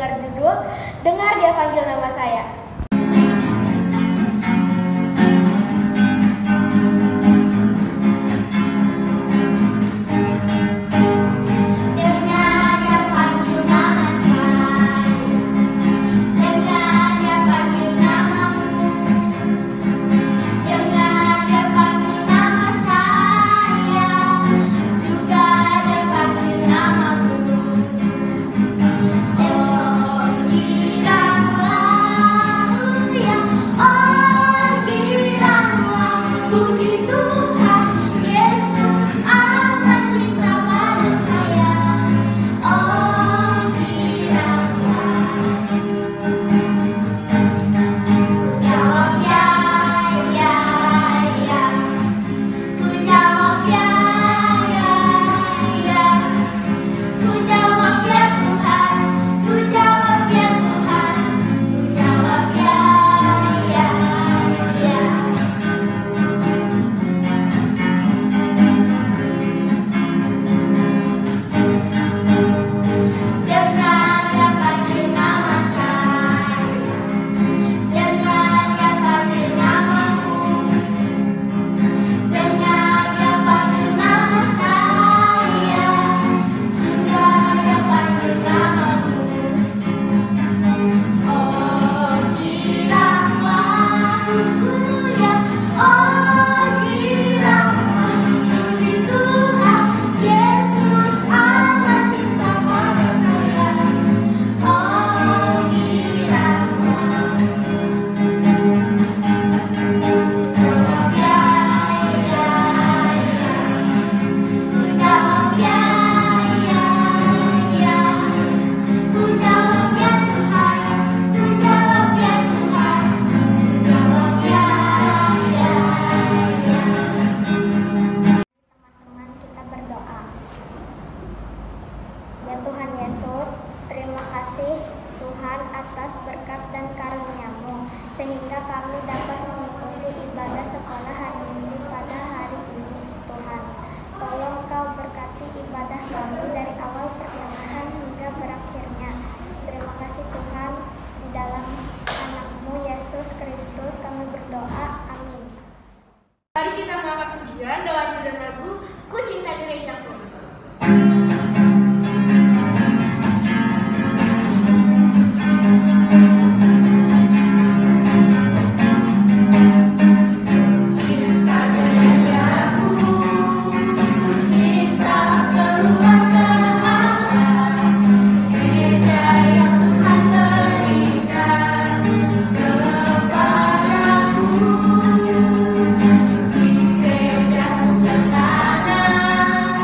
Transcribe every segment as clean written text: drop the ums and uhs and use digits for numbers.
mendengar judul Dengar Dia Panggil Nama Saya. Ya Tuhan Yesus, terima kasih Tuhan atas berkat dan karunia-Mu, sehingga kami dapat mengikuti ibadah sekolah hari Minggu pada hari ini. Tuhan, tolong Kau berkati ibadah kami dari awal pertengahan hingga berakhirnya. Terima kasih Tuhan, di dalam anak-Mu Yesus Kristus kami berdoa, amin. Mari kita mengangkat pujian dengan judul lagu Ku Cinta Gerejaku. Gerejaku bertanam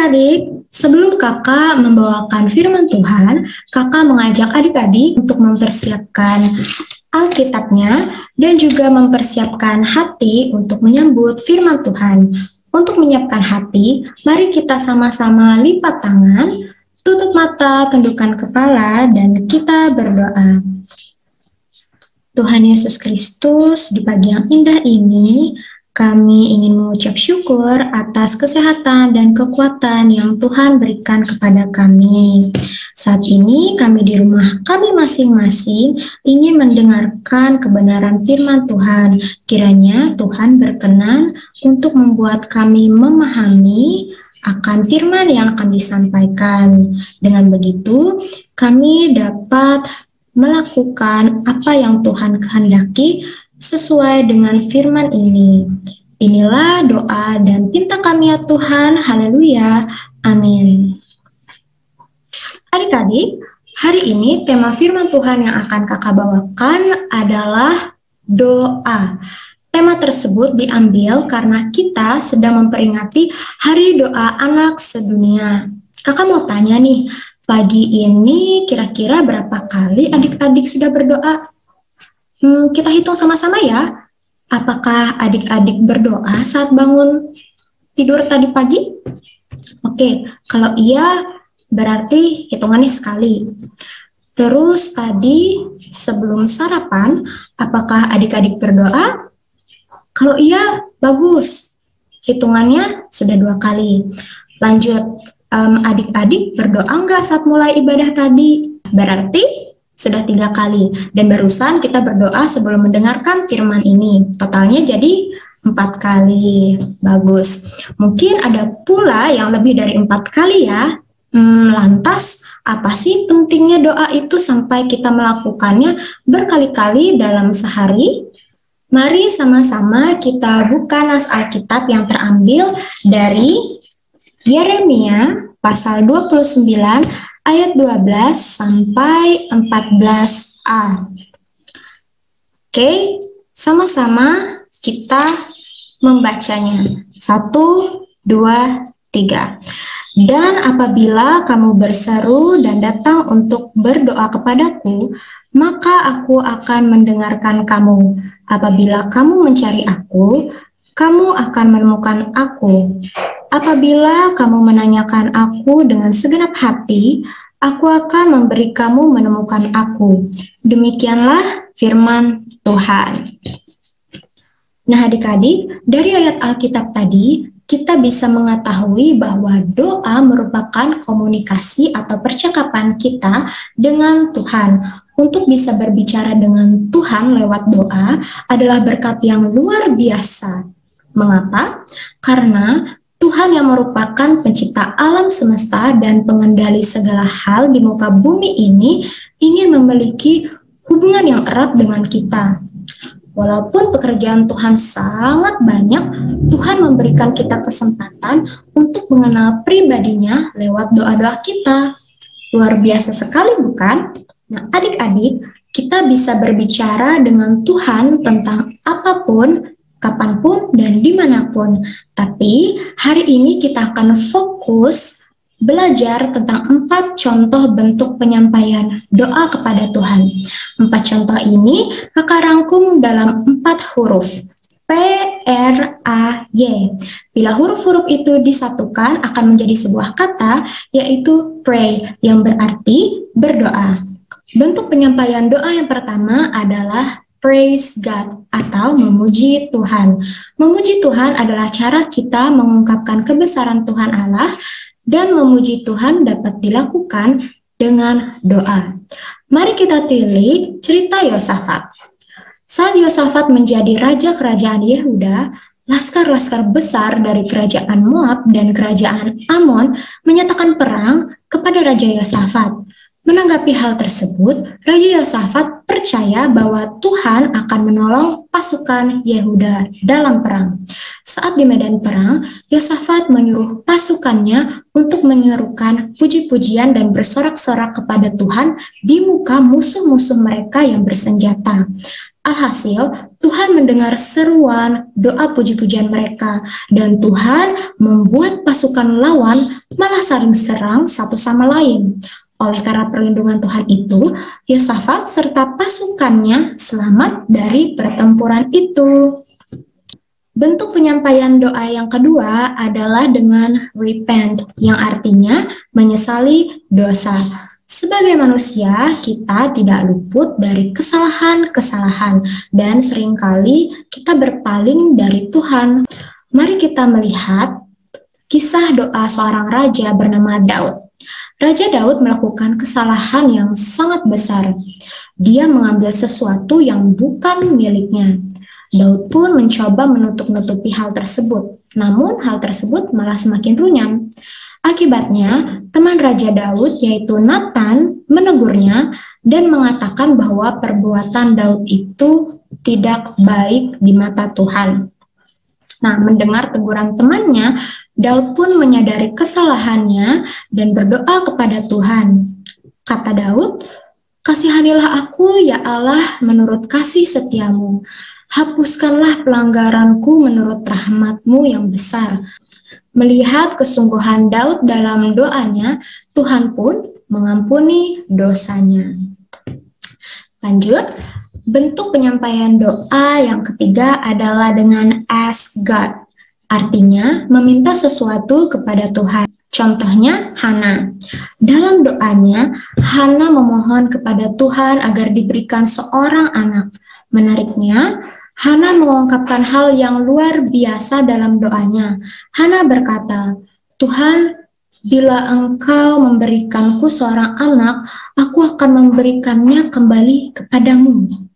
Adik-adik, sebelum kakak membawakan firman Tuhan, kakak mengajak adik-adik untuk mempersiapkan Alkitabnya dan juga mempersiapkan hati untuk menyambut firman Tuhan. Untuk menyiapkan hati, mari kita sama-sama lipat tangan, tutup mata, tundukkan kepala, dan kita berdoa. Tuhan Yesus Kristus, di pagi yang indah ini, kami ingin mengucap syukur atas kesehatan dan kekuatan yang Tuhan berikan kepada kami. Saat ini kami di rumah kami masing-masing ingin mendengarkan kebenaran firman Tuhan. Kiranya Tuhan berkenan untuk membuat kami memahami akan firman yang akan disampaikan. Dengan begitu, kami dapat melakukan apa yang Tuhan kehendaki sesuai dengan firman ini. Inilah doa dan pinta kami ya Tuhan. Haleluya. Amin. Adik-adik, hari ini tema firman Tuhan yang akan kakak bawakan adalah doa. Tema tersebut diambil karena kita sedang memperingati Hari Doa Anak Sedunia. Kakak mau tanya nih, pagi ini kira-kira berapa kali adik-adik sudah berdoa? Kita hitung sama-sama ya. Apakah adik-adik berdoa saat bangun tidur tadi pagi? Oke, kalau iya berarti hitungannya sekali. Terus tadi sebelum sarapan, apakah adik-adik berdoa? Kalau iya, bagus. Hitungannya sudah 2 kali. Lanjut, adik-adik berdoa enggak saat mulai ibadah tadi? Berarti sudah 3 kali, dan barusan kita berdoa sebelum mendengarkan firman ini. Totalnya jadi 4 kali. Bagus. Mungkin ada pula yang lebih dari 4 kali ya. Lantas, apa sih pentingnya doa itu sampai kita melakukannya berkali-kali dalam sehari? Mari sama-sama kita buka nas Alkitab yang terambil dari Yeremia pasal 29 ayat 12 sampai 14a. Oke, sama-sama kita membacanya. 1, 2, 3. Dan apabila kamu berseru dan datang untuk berdoa kepadaku, maka aku akan mendengarkan kamu. Apabila kamu mencari aku, kamu akan menemukan aku. Apabila kamu menanyakan aku dengan segenap hati, aku akan memberi kamu menemukan aku. Demikianlah firman Tuhan. Nah adik-adik, dari ayat Alkitab tadi, kita bisa mengetahui bahwa doa merupakan komunikasi atau percakapan kita dengan Tuhan. Untuk bisa berbicara dengan Tuhan lewat doa adalah berkat yang luar biasa. Mengapa? Karena Tuhan yang merupakan pencipta alam semesta dan pengendali segala hal di muka bumi ini ingin memiliki hubungan yang erat dengan kita. Walaupun pekerjaan Tuhan sangat banyak, Tuhan memberikan kita kesempatan untuk mengenal pribadinya lewat doa-doa kita. Luar biasa sekali bukan? Nah adik-adik, kita bisa berbicara dengan Tuhan tentang apapun, kapanpun, dan dimanapun. Tapi hari ini kita akan fokus belajar tentang 4 contoh bentuk penyampaian doa kepada Tuhan. 4 contoh ini kakak rangkum dalam 4 huruf. P, R, A, Y. Bila huruf-huruf itu disatukan akan menjadi sebuah kata, yaitu pray, yang berarti berdoa. Bentuk penyampaian doa yang pertama adalah praise God atau memuji Tuhan. Memuji Tuhan adalah cara kita mengungkapkan kebesaran Tuhan Allah, dan memuji Tuhan dapat dilakukan dengan doa. Mari kita tilik cerita Yosafat. Saat Yosafat menjadi raja kerajaan Yehuda, laskar-laskar besar dari kerajaan Moab dan kerajaan Amon menyatakan perang kepada Raja Yosafat. Menanggapi hal tersebut, Raja Yosafat percaya bahwa Tuhan akan menolong pasukan Yehuda dalam perang. Saat di medan perang, Yosafat menyuruh pasukannya untuk menyerukan puji-pujian dan bersorak-sorak kepada Tuhan di muka musuh-musuh mereka yang bersenjata. Alhasil, Tuhan mendengar seruan doa puji-pujian mereka, dan Tuhan membuat pasukan lawan malah saling serang satu sama lain. Oleh karena perlindungan Tuhan itu, Yosafat serta pasukannya selamat dari pertempuran itu. Bentuk penyampaian doa yang kedua adalah dengan repent, yang artinya menyesali dosa. Sebagai manusia, kita tidak luput dari kesalahan-kesalahan dan seringkali kita berpaling dari Tuhan. Mari kita melihat kisah doa seorang raja bernama Daud. Raja Daud melakukan kesalahan yang sangat besar. Dia mengambil sesuatu yang bukan miliknya. Daud pun mencoba menutup-nutupi hal tersebut, namun hal tersebut malah semakin runyam. Akibatnya, teman Raja Daud yaitu Nathan menegurnya dan mengatakan bahwa perbuatan Daud itu tidak baik di mata Tuhan. Nah, mendengar teguran temannya, Daud pun menyadari kesalahannya dan berdoa kepada Tuhan. Kata Daud, "Kasihanilah aku ya Allah menurut kasih setiamu. Hapuskanlah pelanggaranku menurut rahmat-Mu yang besar." Melihat kesungguhan Daud dalam doanya, Tuhan pun mengampuni dosanya. Lanjut, bentuk penyampaian doa yang ketiga adalah dengan ask God. Artinya, meminta sesuatu kepada Tuhan. Contohnya, Hana. Dalam doanya, Hana memohon kepada Tuhan agar diberikan seorang anak. Menariknya, Hana mengungkapkan hal yang luar biasa dalam doanya. Hana berkata, "Tuhan, bila Engkau memberikanku seorang anak, aku akan memberikannya kembali kepadamu."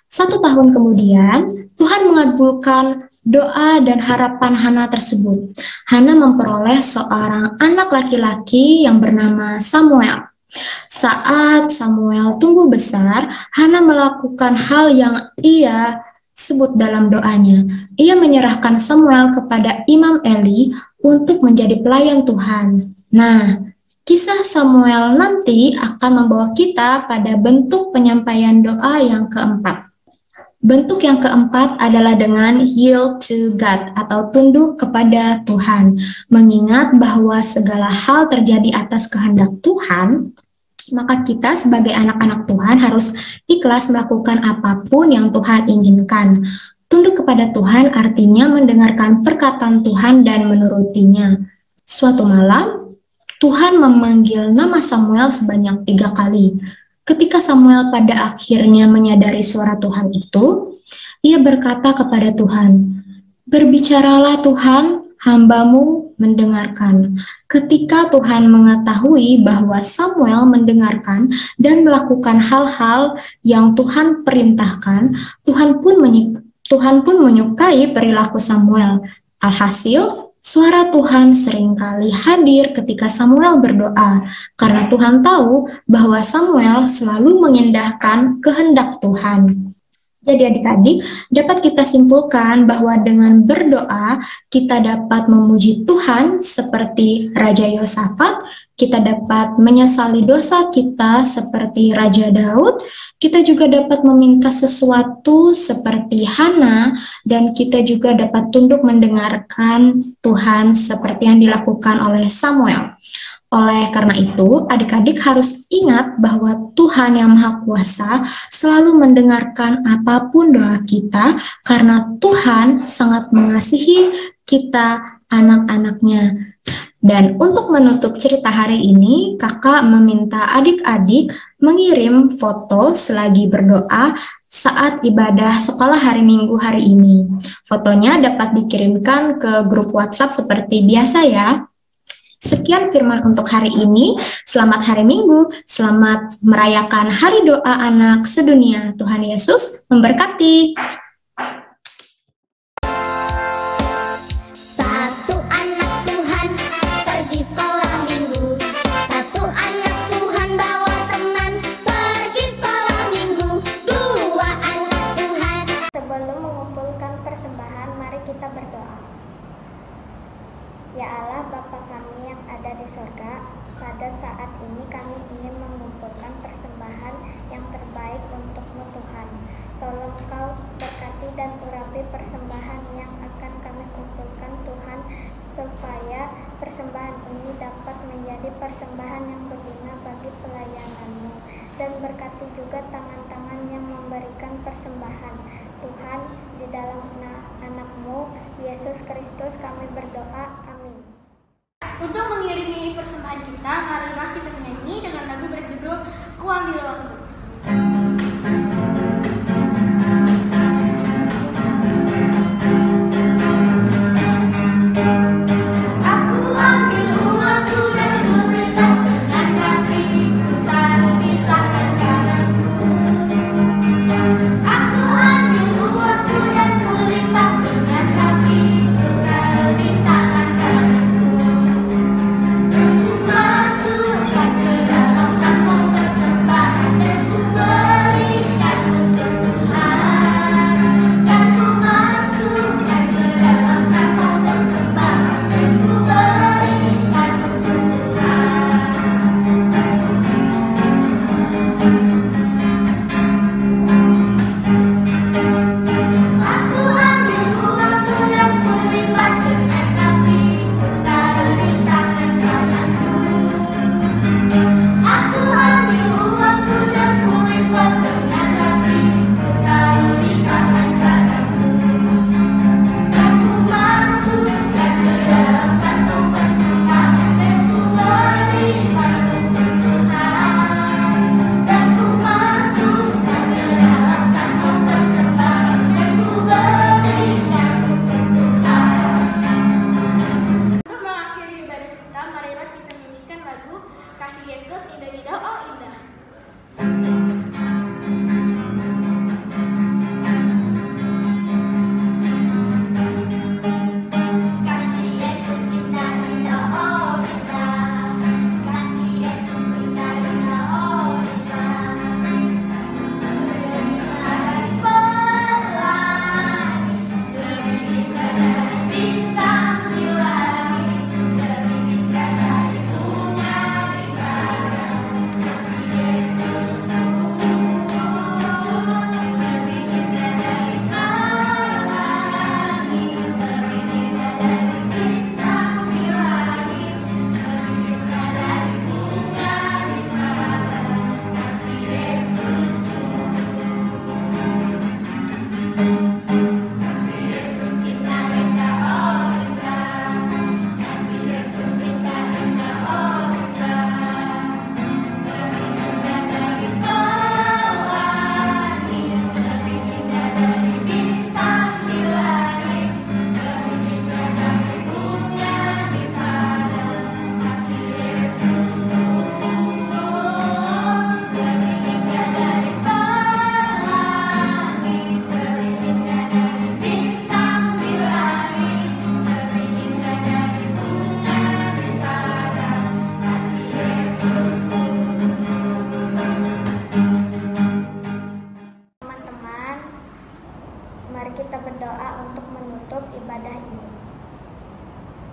1 tahun kemudian, Tuhan mengabulkan doa dan harapan Hana tersebut. Hana memperoleh seorang anak laki-laki yang bernama Samuel. Saat Samuel tumbuh besar, Hana melakukan hal yang ia sebut dalam doanya. Ia menyerahkan Samuel kepada Imam Eli untuk menjadi pelayan Tuhan. Nah, kisah Samuel nanti akan membawa kita pada bentuk penyampaian doa yang keempat. Bentuk yang keempat adalah dengan yield to God atau tunduk kepada Tuhan. Mengingat bahwa segala hal terjadi atas kehendak Tuhan, maka kita sebagai anak-anak Tuhan harus ikhlas melakukan apapun yang Tuhan inginkan. Tunduk kepada Tuhan artinya mendengarkan perkataan Tuhan dan menurutinya. Suatu malam, Tuhan memanggil nama Samuel sebanyak 3 kali. Ketika Samuel pada akhirnya menyadari suara Tuhan itu, ia berkata kepada Tuhan, "Berbicaralah Tuhan, hamba-Mu mendengarkan." Ketika Tuhan mengetahui bahwa Samuel mendengarkan dan melakukan hal-hal yang Tuhan perintahkan, Tuhan pun menyukai perilaku Samuel. Alhasil, suara Tuhan seringkali hadir ketika Samuel berdoa, karena Tuhan tahu bahwa Samuel selalu mengindahkan kehendak Tuhan. Jadi adik-adik, dapat kita simpulkan bahwa dengan berdoa, kita dapat memuji Tuhan seperti Raja Yosafat, kita dapat menyesali dosa kita seperti Raja Daud, kita juga dapat meminta sesuatu seperti Hana, dan kita juga dapat tunduk mendengarkan Tuhan seperti yang dilakukan oleh Samuel. Oleh karena itu, adik-adik harus ingat bahwa Tuhan yang Maha Kuasa selalu mendengarkan apapun doa kita karena Tuhan sangat mengasihi kita anak-anaknya. Dan untuk menutup cerita hari ini, kakak meminta adik-adik mengirim foto selagi berdoa saat ibadah sekolah hari Minggu hari ini. Fotonya dapat dikirimkan ke grup WhatsApp seperti biasa ya. Sekian firman untuk hari ini. Selamat hari Minggu, selamat merayakan Hari Doa Anak Sedunia. Tuhan Yesus memberkati. Satu anak Tuhan pergi sekolah minggu. Satu anak Tuhan bawa ini kami ingin mengumpulkan persembahan yang terbaik untuk-Mu Tuhan. Tolong Kau berkati dan urapi persembahan yang akan kami kumpulkan Tuhan, supaya persembahan ini dapat menjadi persembahan yang berguna bagi pelayanan-Mu. Dan berkati juga tangan-tangan yang memberikan persembahan. Tuhan, di dalam anak-Mu, Yesus Kristus kami berdoa. Amin. Untuk mengiringi persembahan kita, marilah kita menyanyi dengan lagu berjudul Ku Ambil Uangku.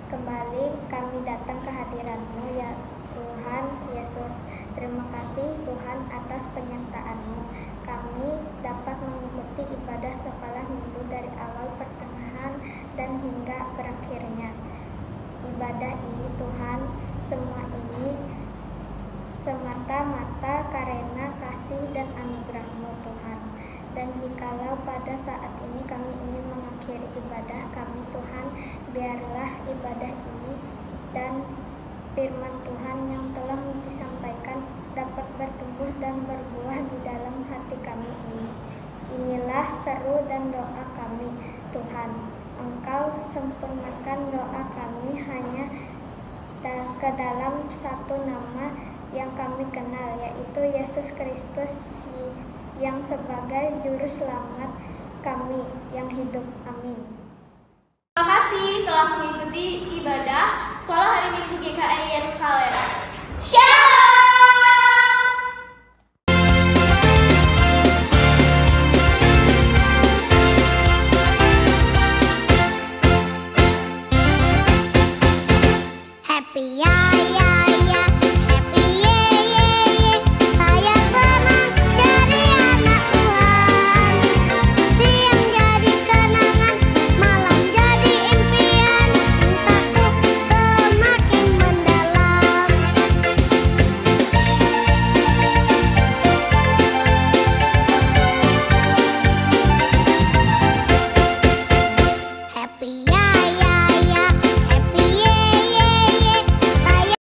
Kembali kami datang ke hadirat-Mu, ya Tuhan Yesus. Terima kasih Tuhan atas penyertaan-Mu. Kami dapat mengikuti ibadah sekolah minggu dari awal, pertengahan, dan hingga berakhirnya. Ibadah ini Tuhan, semua ini semata-mata karena kasih dan anugerah-Mu Tuhan. Dan jikalau pada saat ini kami ingin mengakhiri ibadah kami Tuhan, biarlah ibadah ini dan firman Tuhan yang telah disampaikan dapat bertumbuh dan berbuah di dalam hati kami ini. Inilah seru dan doa kami Tuhan. Engkau sempurnakan doa kami hanya ke dalam satu nama yang kami kenal, yaitu Yesus Kristus, yang sebagai juru selamat kami yang hidup. Amin. Terima kasih telah mengikuti ibadah Sekolah Hari Minggu GKI Yerusalem.